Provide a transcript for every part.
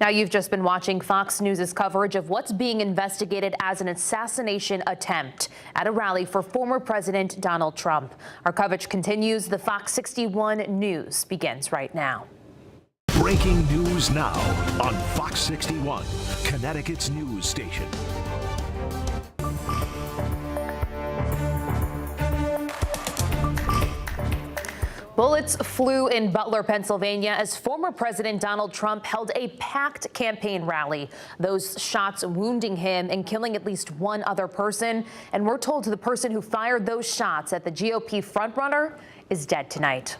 Now, you've just been watching Fox News' coverage of what's being investigated as an assassination attempt at a rally for former President Donald Trump. Our coverage continues. The Fox 61 News begins right now. Breaking news now on Fox 61, Connecticut's news station. Bullets flew in Butler, Pennsylvania, as former President Donald Trump held a packed campaign rally. Those shots wounding him and killing at least one other person. And we're told the person who fired those shots at the GOP frontrunner is dead tonight.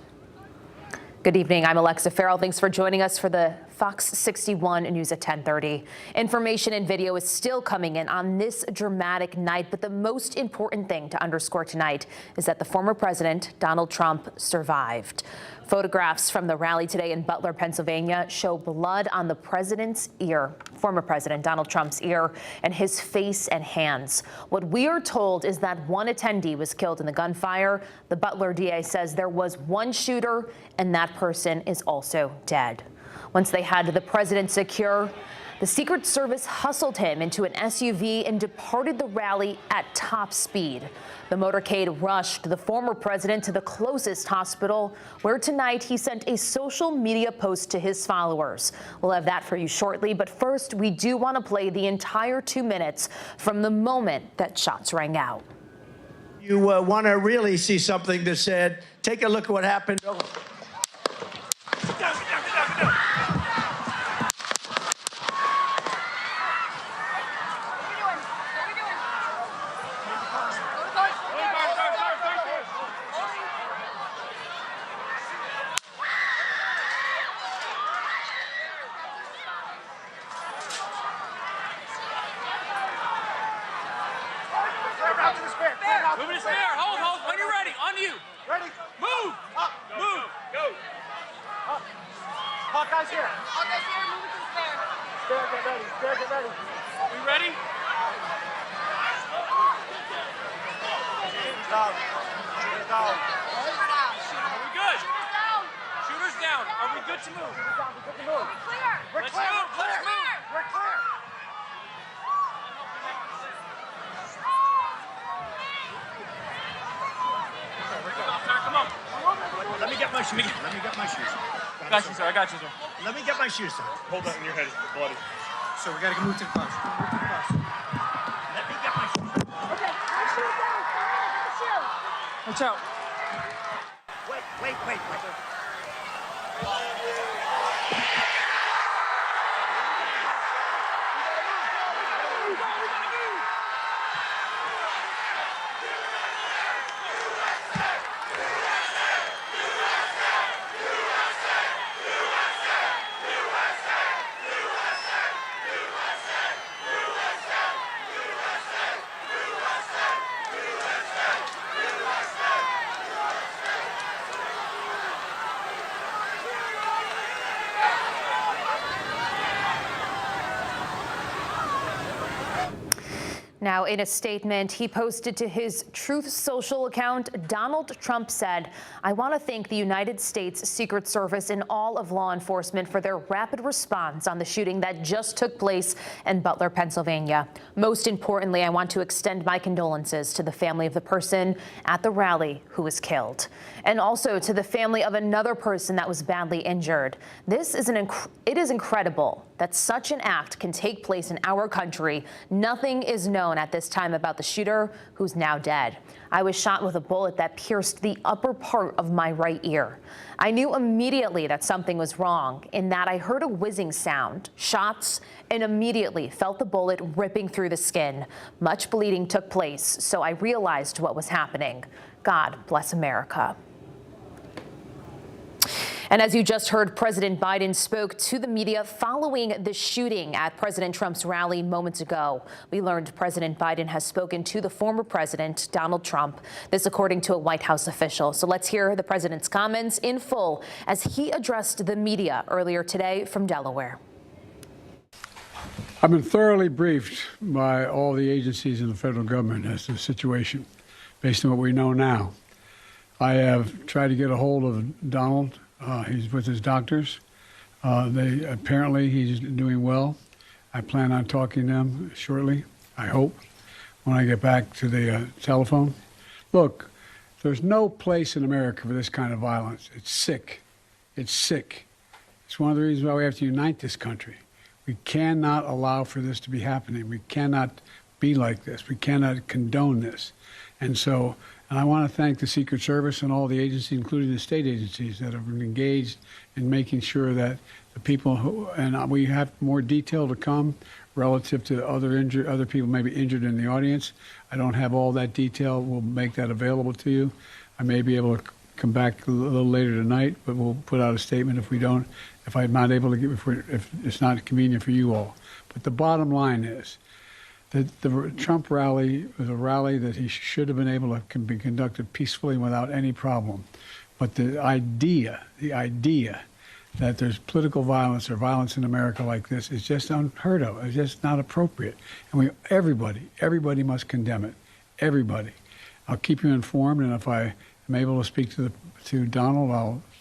Good evening. I'm Alexa Farrell. Thanks for joining us for the Fox 61 News at 10:30. Information and video is still coming in on this dramatic night, but the most important thing to underscore tonight is that the former president, Donald Trump, survived. Photographs from the rally today in Butler, Pennsylvania show blood on the president's ear, former President Donald Trump's ear, and his face and hands. What we are told is that one attendee was killed in the gunfire. The Butler DA says there was one shooter, and that person is also dead. Once they had the president secure, the Secret Service hustled him into an SUV and departed the rally at top speed. The motorcade rushed the former president to the closest hospital, where tonight he sent a social media post to his followers. We'll have that for you shortly, but first we do want to play the entire 2 minutes from the moment that shots rang out. You want to really see something that said, take a look at what happened. Move to the spare. Hold. When you're ready. On you. Ready? Move. Up. Move. Go. Up. Hawkeye's here. Hawkeye's here. Move to the spare. Spare, get ready. Spare, get ready. We ready? Down. Down. Shooter down. Are we good? Shooter's down. Shooters down. Are we good to move? We're good to move. Clear. We're Let's clear. move. We're Let's clear. move. We're clear. Come on. Let me get my shoes. Let me get my shoes. Got you, sir. I got you, sir. Let me get my shoes, sir. Hold that in your head. Bloody. So we gotta move to the bus. Move to the bus. Let me get my shoes. Okay. My shoes down. My shoes. Watch out. Wait. Now, in a statement he posted to his Truth Social account, Donald Trump said, "I want to thank the United States Secret Service and all of law enforcement for their rapid response on the shooting that just took place in Butler, Pennsylvania. Most importantly, I want to extend my condolences to the family of the person at the rally who was killed, and also to the family of another person that was badly injured. It is incredible that such an act can take place in our country. Nothing is known at this time about the shooter, who's now dead. I was shot with a bullet that pierced the upper part of my right ear. I knew immediately that something was wrong, in that I heard a whizzing sound, shots, and immediately felt the bullet ripping through the skin. Much bleeding took place, so I realized what was happening. God bless America." And as you just heard, President Biden spoke to the media following the shooting at President Trump's rally moments ago. We learned President Biden has spoken to the former president, Donald Trump, this according to a White House official. So let's hear the president's comments in full as he addressed the media earlier today from Delaware. I've been thoroughly briefed by all the agencies in the federal government as to the situation based on what we know now. I have tried to get a hold of Donald. He's with his doctors. Apparently he's doing well. I plan on talking to them shortly, I hope, when I get back to the telephone. Look, there's no place in America for this kind of violence. It's sick. It's sick. It's one of the reasons why we have to unite this country. We cannot allow for this to be happening. We cannot be like this. We cannot condone this. And I want to thank the Secret Service and all the agencies, including the state agencies, that have been engaged in making sure that the people and we have more detail to come relative to other people maybe injured in the audience. I don't have all that detail. We'll make that available to you. I may be able to come back a little later tonight, but we'll put out a statement if I'm not able to if it's not convenient for you all. But the bottom line is that the Trump rally was a rally that he should have been able to be conducted peacefully without any problem. But the idea that there's political violence or violence in America like this is just unheard of. It's just not appropriate. And everybody must condemn it. Everybody. I'll keep you informed, and if I am able to speak to Donald,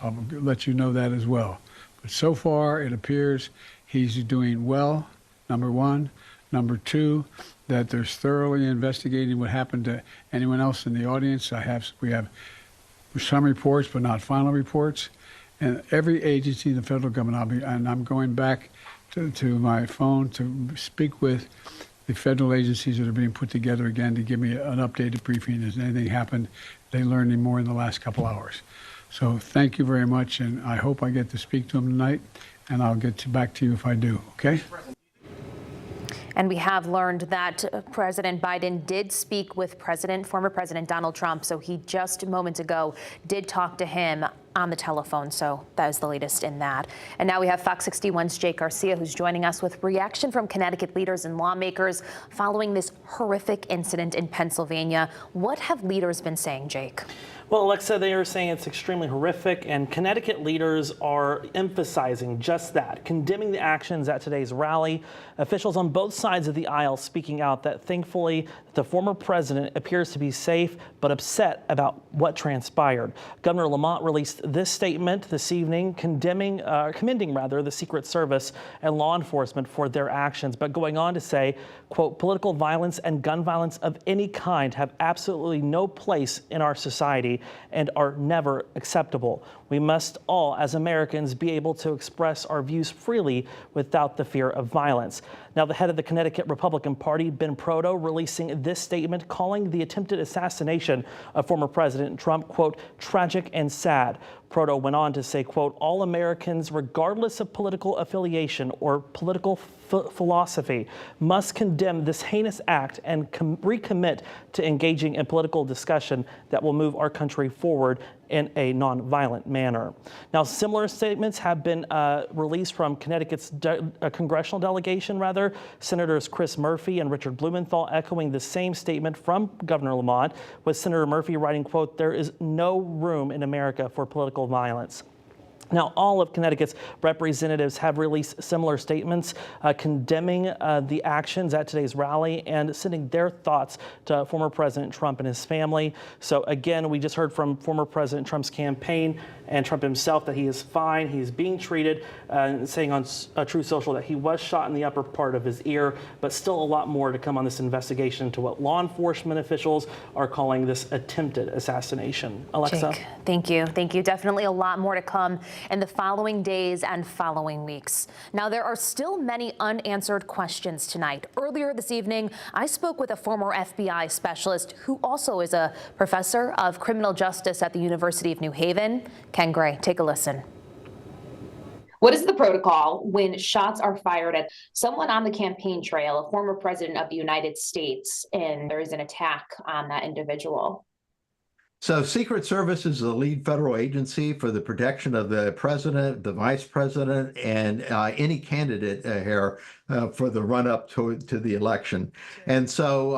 I'll let you know that as well. But so far, it appears he's doing well, number one. Number two, that there's thoroughly investigating what happened to anyone else in the audience. We have some reports, but not final reports. And every agency in the federal government, I'm going back to my phone to speak with the federal agencies that are being put together again to give me an updated briefing. Has anything happened? They learned any more in the last couple hours. So thank you very much, and I hope I get to speak to them tonight, and I'll get back to you if I do, okay? And we have learned that President Biden did speak with former President Donald Trump. So he just moments ago did talk to him on the telephone. So that is the latest in that. And now we have Fox 61's Jake Garcia, who's joining us with reaction from Connecticut leaders and lawmakers following this horrific incident in Pennsylvania. What have leaders been saying, Jake? Well, Alexa, they are saying it's extremely horrific, and Connecticut leaders are emphasizing just that, condemning the actions at today's rally. Officials on both sides of the aisle speaking out that thankfully the former president appears to be safe, but upset about what transpired. Governor Lamont released this statement this evening, commending the Secret Service and law enforcement for their actions, but going on to say, quote, political violence and gun violence of any kind have absolutely no place in our society and are never acceptable. We must all, as Americans, be able to express our views freely without the fear of violence. Now, the head of the Connecticut Republican Party, Ben Proto, releasing this statement, calling the attempted assassination of former President Trump, quote, tragic and sad. Proto went on to say, quote, all Americans, regardless of political affiliation or political philosophy, must condemn this heinous act and recommit to engaging in political discussion that will move our country forward in a nonviolent manner. Now, similar statements have been released from Connecticut's congressional delegation, Senators Chris Murphy and Richard Blumenthal echoing the same statement from Governor Lamont, with Senator Murphy writing, quote, there is no room in America for political violence. Now, all of Connecticut's representatives have released similar statements condemning the actions at today's rally and sending their thoughts to former President Trump and his family. So again, we just heard from former President Trump's campaign and Trump himself that he is fine. He is being treated, saying on Truth Social that he was shot in the upper part of his ear, but still a lot more to come on this investigation into what law enforcement officials are calling this attempted assassination. Alexa? Jake, thank you. Thank you. Definitely a lot more to come in the following days and following weeks. Now, there are still many unanswered questions tonight. Earlier this evening, I spoke with a former FBI specialist who also is a professor of criminal justice at the University of New Haven. Ken Gray, take a listen. What is the protocol when shots are fired at someone on the campaign trail, a former president of the United States, and there is an attack on that individual? So Secret Service is the lead federal agency for the protection of the president, the vice president, and any candidate here for the run-up to the election. And so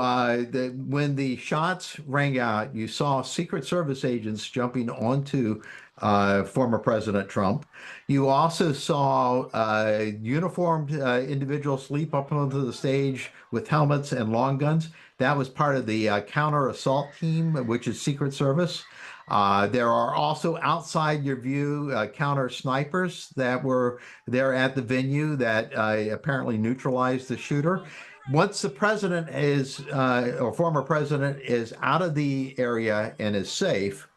when the shots rang out, you saw Secret Service agents jumping onto former President Trump. You also saw uniformed individuals leap up onto the stage with helmets and long guns. That was part of the counter assault team, which is Secret Service. There are also outside your view counter snipers that were there at the venue that apparently neutralized the shooter. Once the president is, or former president is out of the area and is safe,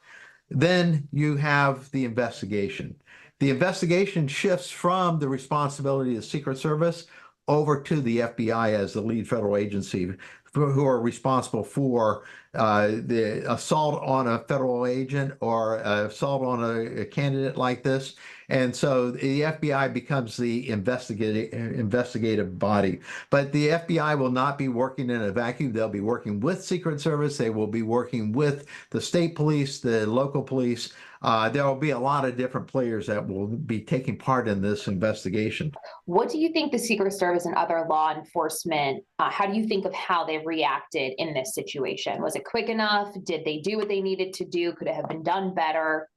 then you have the investigation. The investigation shifts from the responsibility of the Secret Service over to the FBI as the lead federal agency who are responsible for the assault on a federal agent or assault on a candidate like this. And so the FBI becomes the investigative body. But the FBI will not be working in a vacuum. They'll be working with Secret Service. They will be working with the state police, the local police. There will be a lot of different players that will be taking part in this investigation. What do you think the Secret Service and other law enforcement, how do you think of how they reacted in this situation? Was it quick enough? Did they do what they needed to do? Could it have been done better?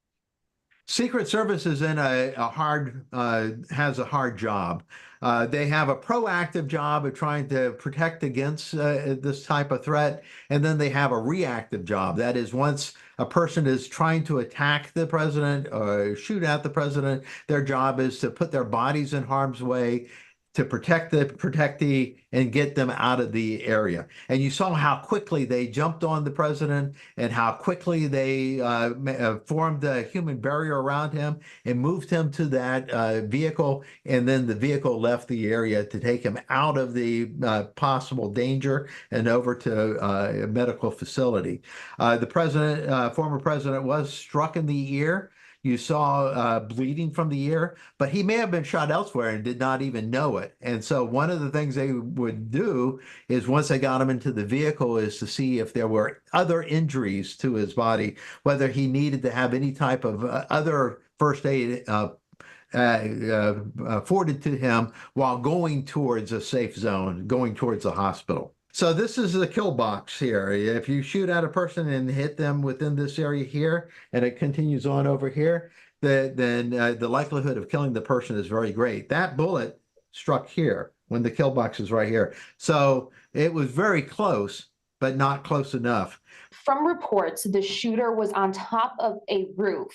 Secret Service is in has a hard job. They have a proactive job of trying to protect against this type of threat, and then they have a reactive job. That is, once a person is trying to attack the president or shoot at the president, their job is to put their bodies in harm's way, to protect the protectee and get them out of the area. And you saw how quickly they jumped on the president and how quickly they formed a human barrier around him and moved him to that vehicle. And then the vehicle left the area to take him out of the possible danger and over to a medical facility. The president, former president, was struck in the ear. You saw bleeding from the ear, but he may have been shot elsewhere and did not even know it. And so one of the things they would do is, once they got him into the vehicle, is to see if there were other injuries to his body, whether he needed to have any type of other first aid afforded to him while going towards a safe zone, going towards a hospital. So this is the kill box here. If you shoot at a person and hit them within this area here, and it continues on over here, then the likelihood of killing the person is very great. That bullet struck here when the kill box is right here. So it was very close, but not close enough. From reports, the shooter was on top of a roof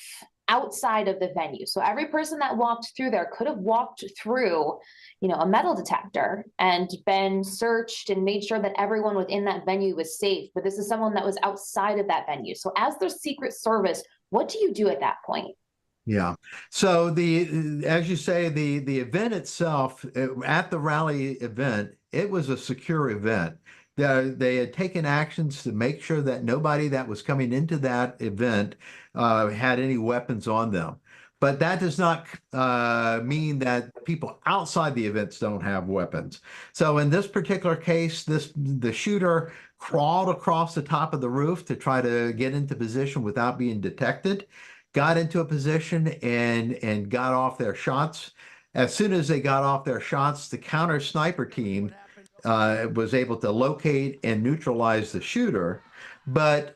outside of the venue. So every person that walked through there could have walked through, a metal detector and been searched and made sure that everyone within that venue was safe. But this is someone that was outside of that venue. So as the Secret Service, what do you do at that point? Yeah. So as you say, the event itself, at the rally event, it was a secure event. They had taken actions to make sure that nobody that was coming into that event had any weapons on them. But that does not mean that people outside the events don't have weapons. So in this particular case, the shooter crawled across the top of the roof to try to get into position without being detected, got into a position and got off their shots. As soon as they got off their shots, the counter sniper team was able to locate and neutralize the shooter, but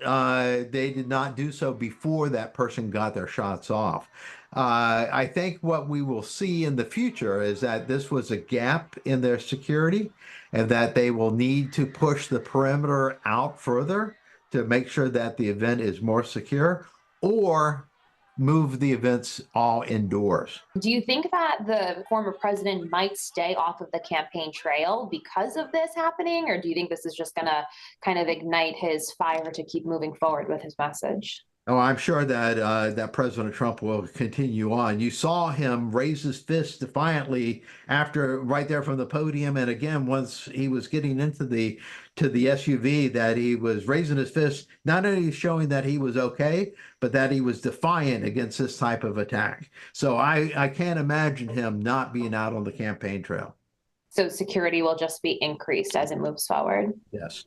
they did not do so before that person got their shots off. I think what we will see in the future is that this was a gap in their security and that they will need to push the perimeter out further to make sure that the event is more secure, or move the events all indoors. Do you think that the former president might stay off of the campaign trail because of this happening? Or do you think this is just going to kind of ignite his fire to keep moving forward with his message? Oh, I'm sure that that President Trump will continue on. You saw him raise his fist defiantly after, right there from the podium, and again once he was getting into the SUV, that he was raising his fist, not only showing that he was okay, but that he was defiant against this type of attack. So I can't imagine him not being out on the campaign trail. So security will just be increased as it moves forward. Yes.